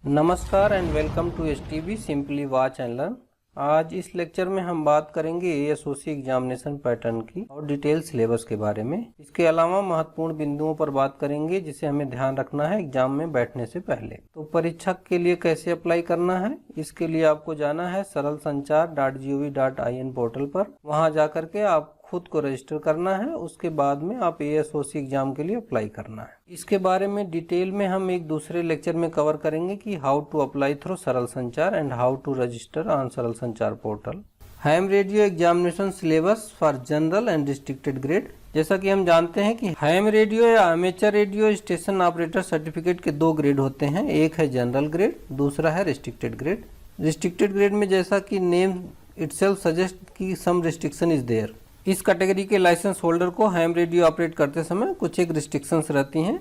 नमस्कार and welcome to STB simply watch and learn. आज इस लेक्चर में हम बात करेंगे ASOC एग्जामिनेशन पैटर्न की और डिटेल सिलेबस के बारे में। इसके अलावा महत्वपूर्ण बिंदुओं पर बात करेंगे जिसे हमें ध्यान रखना है एग्जाम में बैठने से पहले। तो परीक्षा के लिए कैसे अप्लाई करना है, इसके लिए आपको जाना है saralsanchar.gov.in पोर्टल पर। वहां जाकर के आप खुद को रजिस्टर करना है, उसके बाद में आप ASOC एग्जाम के लिए अप्लाई करना है। इसके बारे में डिटेल में हम एक दूसरे लेक्चर में कवर करेंगे कि how to apply through Saral Sanchar and how to register on Saral Sanchar portal. Ham radio examination syllabus for general and restricted grade. जैसा कि हम जानते हैं कि हैम रेडियो या amateur radio station operator certificate के 2 ग्रेड होते हैं, एक है जनरल ग्रेड, दूसरा है रिस्ट्रिक्टेड ग्रेड। रिस्ट्रिक्टेड ग्रेड में जैसा कि नेम इटसेल्फ सजेस्ट कि सम रिस्ट्रिक्शन इज देयर। इस कैटेगरी के लाइसेंस होल्डर को हैम रेडियो ऑपरेट करते समय कुछ एक रिस्ट्रिक्शंस रहती हैं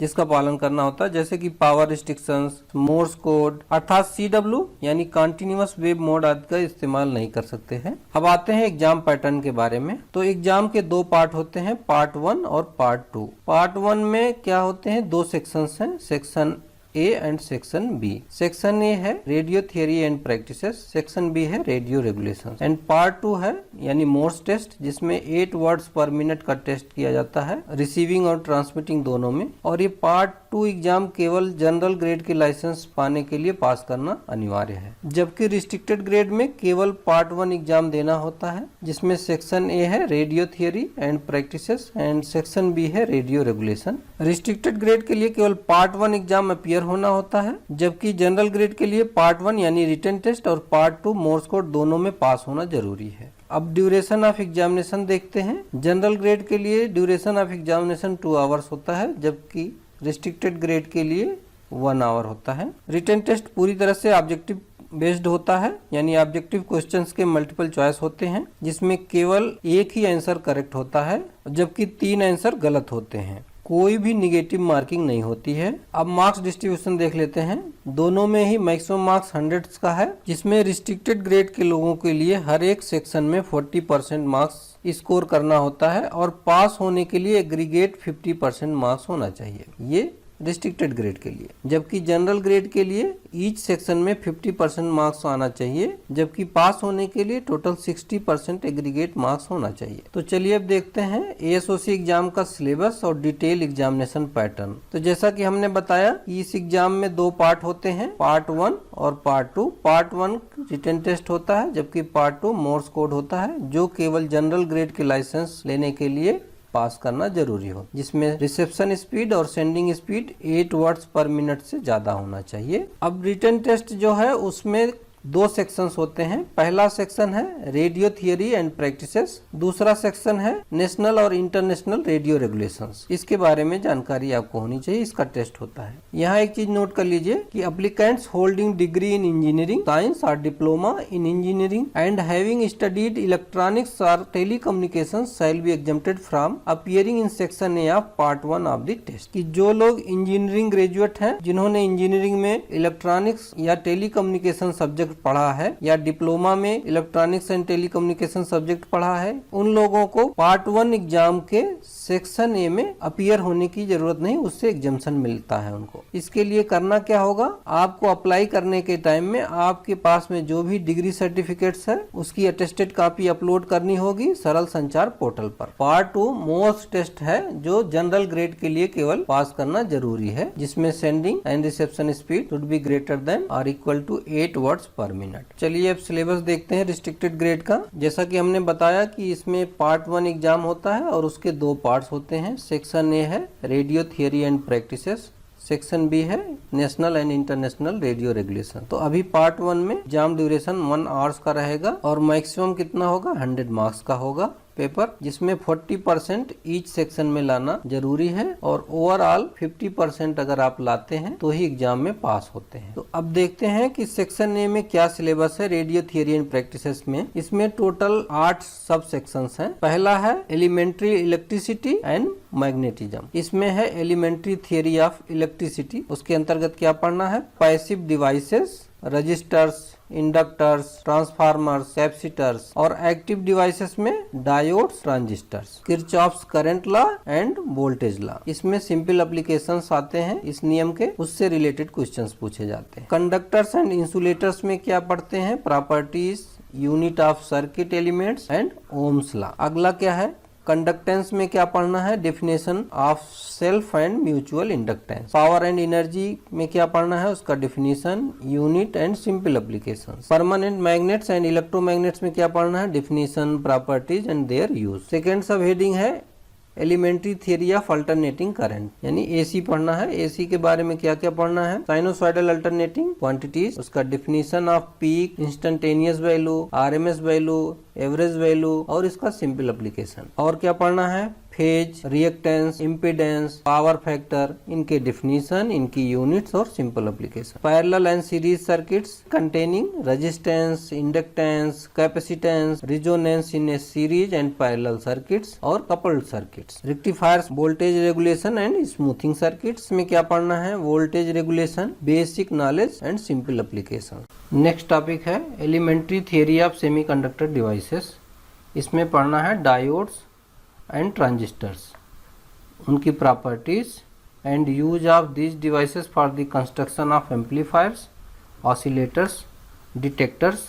जिसका पालन करना होता है, जैसे कि पावर रिस्ट्रिक्शंस, मोर्स कोड अर्थात CW यानी कंटिन्यूअस वेव मोड आदि का इस्तेमाल नहीं कर सकते हैं। अब आते हैं एग्जाम पैटर्न के बारे में। तो एग्जाम के 2 पार्ट होते हैं, पार्ट 1 और पार्ट 2। पार्ट 1 में क्या होते हैं, 2 सेक्शंस हैं, section A and section B। Section A है radio theory and practices, section B है रेडियो रेगुलेशंस। एंड पार्ट 2 है यानी मोर्स टेस्ट, जिसमें 8 वर्ड्स पर मिनट का टेस्ट किया जाता है, रिसीविंग और ट्रांसमिटिंग दोनों में। और ये पार्ट 2 एग्जाम केवल जनरल ग्रेड के लाइसेंस पाने के लिए पास करना अनिवार्य है, जबकि रिस्ट्रिक्टेड ग्रेड में केवल पार्ट 1 एग्जाम देना होता है, जिसमें सेक्शन A है radio theory and practices and section B है रेडियो रेगुलेशन। रिस्ट्रिक्टेड ग्रेड के लिए केवल पार्ट 1 एग्जाम अपीयर होना होता है, जबकि जनरल ग्रेड के लिए पार्ट 1 यानी रिटन टेस्ट और पार्ट 2 मोर्स कोड दोनों में पास होना जरूरी है। अब ड्यूरेशन ऑफ एग्जामिनेशन देखते हैं। जनरल ग्रेड के लिए ड्यूरेशन ऑफ एग्जामिनेशन 2 आवर्स होता है, जबकि रिस्ट्रिक्टेड ग्रेड के लिए 1 आवर होता है। रिटन टेस्ट पूरी तरह से ऑब्जेक्टिव बेस्ड होता है, यानी ऑब्जेक्टिव क्वेश्चंस के मल्टीपल चॉइस होते हैं, जिसमें केवल एक ही आंसर करेक्ट होता है, जबकि 3 आंसर गलत होते हैं। कोई भी निगेटिव मार्किंग नहीं होती है। अब मार्क्स डिस्ट्रीब्यूशन देख लेते हैं। दोनों में ही मैक्सिमम मार्क्स 100 का है, जिसमें रिस्ट्रिक्टेड ग्रेड के लोगों के लिए हर एक सेक्शन में 40% मार्क्स स्कोर करना होता है और पास होने के लिए एग्रीगेट 50% मार्क्स होना चाहिए, ये रिस्ट्रिक्टेड ग्रेड के लिए। जबकि जनरल ग्रेड के लिए ईच सेक्शन में 50% मार्क्स आना चाहिए, जबकि पास होने के लिए टोटल 60% एग्रीगेट मार्क्स होना चाहिए। तो चलिए अब देखते हैं ASOC एग्जाम का सिलेबस और डिटेल एग्जामिनेशन पैटर्न। तो जैसा कि हमने बताया कि इस एग्जाम में 2 पार्ट होते हैं, पार्ट 1 और पार्ट 2। पार्ट 1 रिटन टेस्ट होता है, जबकि पार्ट 2 मोर्स कोड होता है, जो केवल जनरल ग्रेड के लाइसेंस लेने के लिए पास करना जरूरी हो, जिसमें रिसेप्शन स्पीड और sending speed 8 words per minute से ज्यादा होना चाहिए। अब रिटन टेस्ट जो है उसमें 2 सेक्शंस होते हैं। पहला सेक्शन है रेडियो थियरी एंड प्रैक्टिसेस, दूसरा सेक्शन है नेशनल और इंटरनेशनल रेडियो रेगुलेशंस। इसके बारे में जानकारी आपको होनी चाहिए, इसका टेस्ट होता है। यहाँ एक चीज नोट कर लीजिए कि applicants holding degree in engineering science और diploma in engineering and having studied electronics और telecommunications shall be exempted from appearing in section A of part 1 of the test. कि जो लोग इंजीनियरिंग ग्रेजुएट हैं, जिन्होंने इंजीनियरिंग में इलेक्ट्रॉनिक्स या telecommunication subject पढ़ा है या डिप्लोमा में इलेक्ट्रॉनिक्स एंड टेलीकम्युनिकेशन सब्जेक्ट पढ़ा है, उन लोगों को पार्ट 1 एग्जाम के सेक्शन A में अपीयर होने की जरूरत नहीं, उससे एग्जम्पशन मिलता है उनको। इसके लिए करना क्या होगा, आपको अप्लाई करने के टाइम में आपके पास में जो भी डिग्री सर्टिफिकेट्स है उसकी अटेस्टेड कॉपी अपलोड करनी होगी सरल संचार पोर्टल पर। पार्ट 2 मोस्ट टेस्ट है, जो जनरल ग्रेड के लिए केवल पास करना जरूरी है, जिसमें sending and reception speed should be greater than और equal to 8 words per minute. चलिए अब सिलेबस देखते हैं रिस्ट्रिक्टेड ग्रेड का। जैसा कि हमने बताया कि इसमें पार्ट 1 एग्जाम होता है और उसके 2 पार्ट्स होते हैं। सेक्शन A है radio theory and practices, section B है national and international radio regulation. तो अभी पार्ट 1 में एग्जाम ड्यूरेशन 1 आवर्स का रहेगा और मैक्सिमम कितना होगा, 100 मार्क्स का होगा पेपर, जिसमें 40% ईच सेक्शन में लाना जरूरी है और ओवरऑल 50% अगर आप लाते हैं तो ही एग्जाम में पास होते हैं। तो अब देखते हैं कि सेक्शन A में क्या सिलेबस है रेडियो थियरी एंड प्रैक्टिसेस में। इसमें टोटल 8 सब सेक्शंस हैं। पहला है एलिमेंट्री इलेक्ट्रिसिटी एंड मैग्नेटिज्म। इसमें है एलिमेंट्री थियरी ऑफ इलेक्ट्रिसिटी, उसके अंतर्गत क्या पढ़ना है, passive devices, resistors, inductors, transformers, capacitors और एक्टिव डिवाइसेस में diodes, transistors. Kirchhoff's current law and voltage law, इसमें सिंपल एप्लीकेशंस आते हैं इस नियम के, उससे रिलेटेड क्वेश्चंस पूछे जाते हैं। कंडक्टर्स एंड इंसुलेटर्स में क्या पढ़ते हैं? Properties, unit of circuit elements and Ohm's law. अगला क्या है? कंडक्टेंस में क्या पढ़ना है? Definition of self and mutual inductance. Power and energy में क्या पढ़ना है? उसका definition, unit and simple application. Permanent magnets and electromagnets में क्या पढ़ना है? Definition, properties and their use. Second sub heading है elementary theory of alternating current, यानी एसी पढ़ना है। एसी के बारे में क्या क्या पढ़ना है? साइनोसॉइडल अल्टरनेटिंग क्वांटिटीज, उसका definition of peak, instantaneous value, RMS value, average value और इसका सिंपल एप्लीकेशन। और क्या पढ़ना है? Phase, reactance, impedance, power factor, इनके डेफिनेशन, इनकी यूनिट्स और simple application. Parallel and series circuits containing resistance, inductance, capacitance, resonance in a series and parallel circuits और coupled circuits. Rectifiers, voltage regulation and smoothing circuits में क्या पढ़ना है? Voltage regulation, basic knowledge and simple application. Next topic है elementary theory of semiconductor devices. इसमें पढ़ना है diodes and transistors, उनकी properties and use of these devices for the construction of amplifiers, oscillators, detectors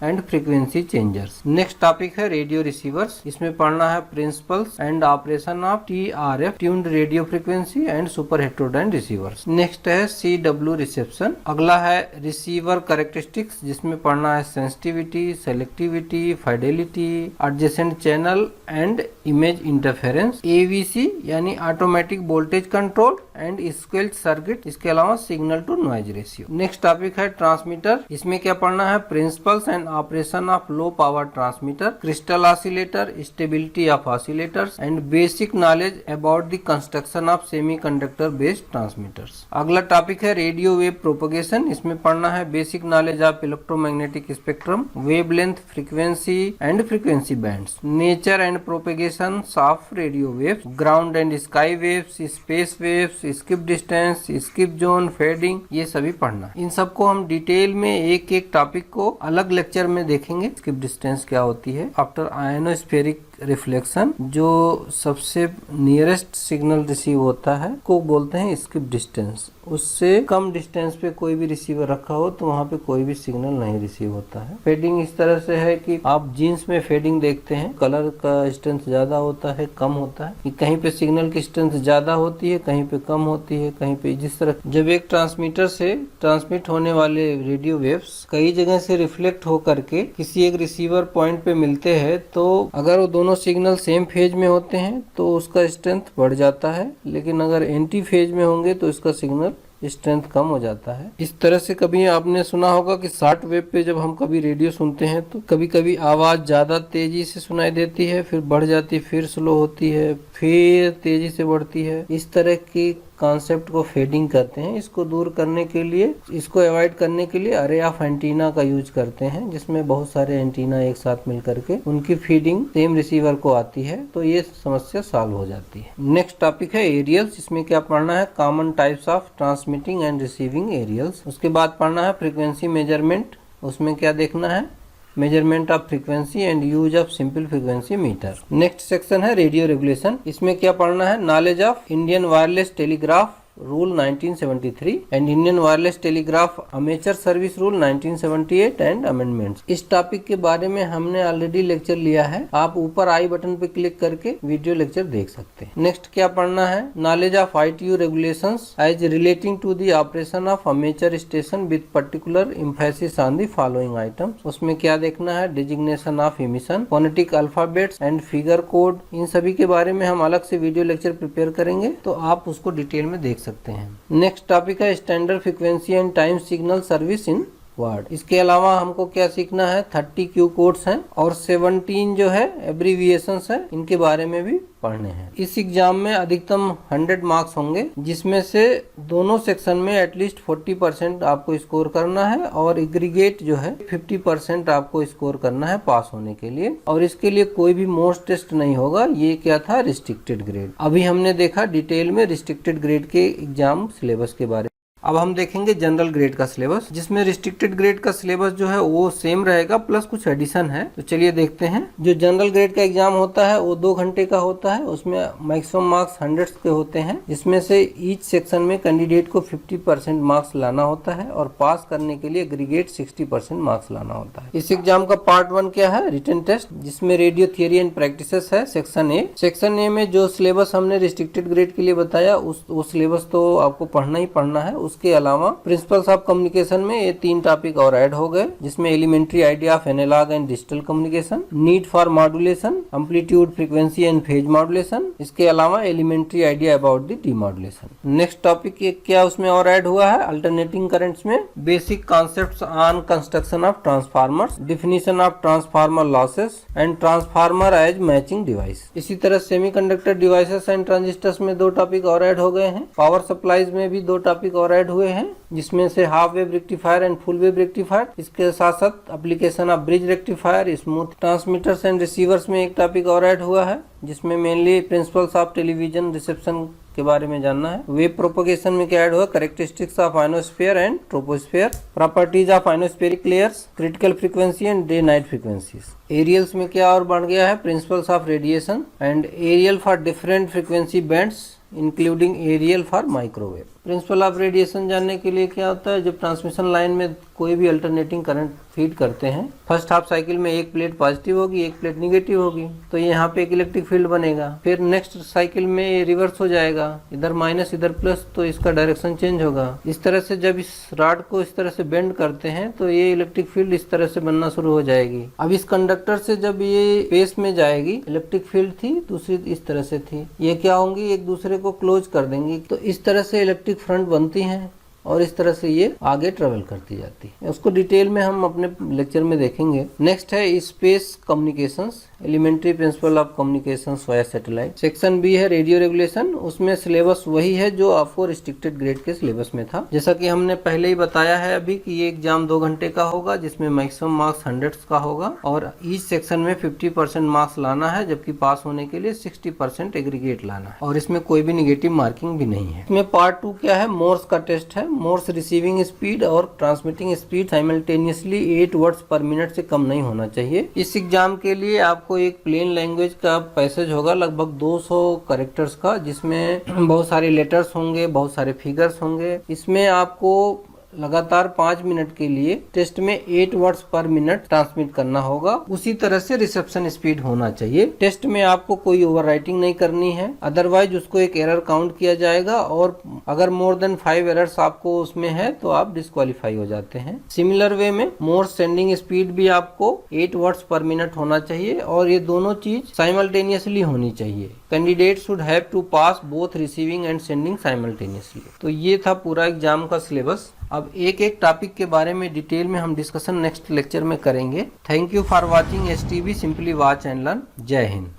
and frequency changers. Next topic है radio receivers. इसमें पढ़ना है principles and operation of TRF, tuned radio frequency and superheterodyne receivers. Next है CW reception. अगला है receiver characteristics, जिसमें पढ़ना है sensitivity, selectivity, fidelity, adjacent channel and image interference. AVC यानी automatic voltage control and squelch circuit, इसके अलावा signal to noise ratio. Next topic है ट्रांसमीटर। इसमें क्या पढ़ना है? Principles and operation of low power transmitter, crystal oscillator, stability of oscillators and basic knowledge about the construction of semiconductor based transmitters. अगला topic है radio wave propagation. इसमें पढ़ना है basic knowledge of electromagnetic spectrum, wavelength, frequency and frequency bands, nature and propagation of radio waves, ground and sky waves, space waves, skip distance, skip zone, fading, ये सभी पढ़ना। इन सबको हम detail में एक एक टॉपिक को अलग लेक्चर में देखेंगे। स्किप डिस्टेंस क्या होती है? आफ्टर आयनोस्फेरिक रिफ्लेक्शन जो सबसे नियरेस्ट सिग्नल रिसीव होता है को बोलते हैं स्किप डिस्टेंस। उससे कम डिस्टेंस पे कोई भी रिसीवर रखा हो तो वहाँ पे कोई भी सिग्नल नहीं रिसीव होता है। फेडिंग इस तरह से है कि आप जीन्स में फेडिंग देखते हैं, कलर का स्ट्रेंथ ज्यादा होता है, कम होता है, कि कहीं पे सिग्नल की स्ट्रेंथ ज्यादा होती है, कहीं पे कम होती है, कहीं पे जिस तरह। जब एक ट्रांसमीटर से ट्रांसमिट होने वाले रेडियो वेव्स कई जगह से रिफ्लेक्ट हो करके किसी एक रिसीवर पॉइंट पे मिलते हैं, तो अगर वो दोनों सिग्नल सेम फेज में होते हैं तो उसका स्ट्रेंथ बढ़ जाता है, लेकिन अगर एंटी फेज में होंगे तो इसका सिग्नल स्ट्रेंथ कम हो जाता है। इस तरह से कभी आपने सुना होगा कि शॉर्ट वेव पे जब हम कभी रेडियो सुनते हैं तो कभी कभी आवाज ज्यादा तेजी से सुनाई देती है, फिर बढ़ जाती है, फिर स्लो होती है, फिर तेजी से बढ़ती है। इस तरह की कॉन्सेप्ट को फेडिंग करते हैं। इसको दूर करने के लिए, इसको अवॉइड करने के लिए अरे ऑफ एंटीना का यूज करते हैं, जिसमें बहुत सारे एंटीना एक साथ मिल करके उनकी फीडिंग सेम रिसीवर को आती है, तो ये समस्या सॉल्व हो जाती है। नेक्स्ट टॉपिक है एरियल्स। इसमें क्या पढ़ना है? Common types of transmitting and receiving aerials. उसके बाद पढ़ना है फ्रीक्वेंसी मेजरमेंट। उसमें क्या देखना है? Measurement of frequency and use of simple frequency meter. Next section है रेडियो रेगुलेशन। इसमें क्या पढ़ना है? Knowledge of Indian wireless telegraph rule 1973 and Indian wireless telegraph amateur service rule 1978 and amendments. इस टॉपिक के बारे में हमने ऑलरेडी लेक्चर लिया है, आप ऊपर आई बटन पे क्लिक करके वीडियो लेक्चर देख सकते हैं। नेक्स्ट क्या पढ़ना है? Knowledge of ITU regulations as relating to the operation of amateur station with particular emphasis on the following items. उसमें क्या देखना है? Designation of emission, phonetic alphabets and figure code. इन सभी के बारे में हम अलग से वीडियो लेक्चर प्रिपेयर करेंगे, तो आप उसको डिटेल में देख सकते हैं। नेक्स्ट टॉपिक है standard frequency and time signal service in word. इसके अलावा हमको क्या सीखना है? 30 क्यू कोड्स हैं और 17 जो है एब्रीविएशंस है, इनके बारे में भी पढ़ने हैं। इस एग्जाम में अधिकतम 100 मार्क्स होंगे, जिसमें से दोनों सेक्शन में एटलीस्ट 40% आपको स्कोर करना है और एग्रीगेट जो है 50% आपको स्कोर करना है पास होने के लिए। और इसके लिए कोई भी मोस्ट टेस्ट नहीं होगा। ये क्या था? Restricted grade. अभी हमने देखा डिटेल में रिस्ट्रिक्टेड ग्रेड के एग्जाम सिलेबस के बारे में। अब हम देखेंगे जनरल ग्रेड का सिलेबस, जिसमें रिस्ट्रिक्टेड ग्रेड का सिलेबस जो है वो सेम रहेगा प्लस कुछ एडिशन है। तो चलिए देखते हैं। जो जनरल ग्रेड का एग्जाम होता है वो 2 घंटे का होता है। उसमें मैक्सिमम मार्क्स 100 के होते हैं, जिसमें से ईच सेक्शन में कैंडिडेट को 50% मार्क्स लाना होता है और पास करने के लिए एग्रीगेट 60% मार्क्स लाना होता है। इस एग्जाम का पार्ट 1 क्या है? रिटन टेस्ट, जिसमें रेडियो थियरी एंड प्रैक्टिसेस है सेक्शन ए। सेक्शन ए में जो सिलेबस हमने रिस्ट्रिक्टेड ग्रेड के लिए बताया वो सिलेबस तो आपको पढ़ना ही पढ़ना है। उसके अलावा प्रिंसिपल्स ऑफ कम्युनिकेशन में ये 3 टॉपिक और ऐड हो गए, जिसमें elementary idea of analog and digital communication, need for modulation, amplitude frequency and phase modulation. इसके अलावा elementary idea about the demodulation. Next topic क्या उसमें और ऐड हुआ है? अल्टरनेटिंग करंट्स में basic concepts on construction of transformers, definition of transformer losses and transformer as matching device. इसी तरह सेमीकंडक्टर डिवाइसेस एंड ट्रांजिस्टर्स में 2 टॉपिक और ऐड हो गए हैं। पावर सप्लाईज में भी 2 टॉपिक और ऐड हुए हैं, जिसमें से half wave rectifier and full wave rectifier. इसके साथ साथ application of bridge rectifier, smooth transmitters and receivers में 1 टॉपिक और ऐड हुआ है, जिसमें mainly principles of television reception के बारे में जानना है। वेव प्रोपगेशन में क्या ऐड हुआ? Characteristics of ionosphere and troposphere, properties of ionospheric layers, critical frequency and day night frequencies. Aerials में क्या और बढ़ गया है? Principles of radiation and aerial for different frequency bands including aerial for microwave. Principle of radiation जानने के लिए क्या होता है? जब ट्रांसमिशन लाइन में कोई भी अल्टरनेटिंग करंट फीड करते हैं, फर्स्ट हाफ साइकिल में एक प्लेट पॉजिटिव होगी, एक प्लेट निगेटिव होगी, तो यहाँ पे एक इलेक्ट्रिक फील्ड बनेगा। फिर नेक्स्ट साइकिल में ये रिवर्स हो जाएगा, इधर माइनस इधर प्लस, तो इसका डायरेक्शन चेंज होगा। इस तरह से जब इस रॉड को इस तरह से बेंड करते हैं तो ये इलेक्ट्रिक फील्ड इस तरह से बनना शुरू हो जाएगी। अब इस कंडक्टर से जब ये स्पेस में जाएगी, इलेक्ट्रिक फील्ड थी, दूसरी इस तरह से थी, ये क्या होंगी? एक दूसरे को क्लोज कर देंगी। तो इस तरह से इलेक्ट्रिक फ्रंट बनती हैं और इस तरह से ये आगे ट्रेवल करती जाती है। उसको डिटेल में हम अपने लेक्चर में देखेंगे। नेक्स्ट है space communications, elementary principle of communications via satellite. Section B है रेडियो रेगुलेशन। उसमें सिलेबस वही है जो आपको रिस्ट्रिक्टेड ग्रेड के सिलेबस में था। जैसा कि हमने पहले ही बताया है अभी कि ये एग्जाम 2 घंटे का होगा, जिसमें मैक्सिमम मार्क्स 100 का होगा और ईच सेक्शन में 50% मार्क्स लाना है, जबकि पास होने के लिए 60% एग्रीगेट लाना है और इसमें कोई भी निगेटिव मार्किंग भी नहीं है। इसमें पार्ट 2 क्या है? मोर्स का टेस्ट है। मोर्स रिसीविंग स्पीड और transmitting speed simultaneously 8 words per minute से कम नहीं होना चाहिए। इस एग्जाम के लिए आपको एक प्लेन लैंग्वेज का पैसेज होगा लगभग 200 कैरेक्टर्स का, जिसमें बहुत सारे लेटर्स होंगे, बहुत सारे फिगर्स होंगे। इसमें आपको लगातार 5 मिनट के लिए टेस्ट में 8 वर्ड्स पर मिनट ट्रांसमिट करना होगा। उसी तरह से रिसेप्शन स्पीड होना चाहिए। टेस्ट में आपको कोई ओवरराइटिंग नहीं करनी है, अदरवाइज उसको एक एरर काउंट किया जाएगा और अगर मोर देन 5 एरर्स आपको उसमें है तो आप डिस्क्वालीफाई हो जाते हैं। सिमिलर वे में मोर सेंडिंग स्पीड भी आपको 8 वर्ड्स पर मिनट होना चाहिए और ये दोनों चीज साइमल्टेनियसली होनी चाहिए। Candidate should have to pass both receiving and sending simultaneously. तो ये था पूरा एग्जाम का सिलेबस। अब एक एक टॉपिक के बारे में डिटेल में हम डिस्कशन नेक्स्ट लेक्चर में करेंगे। Thank you for watching STB simply watch and learn. जय हिंद।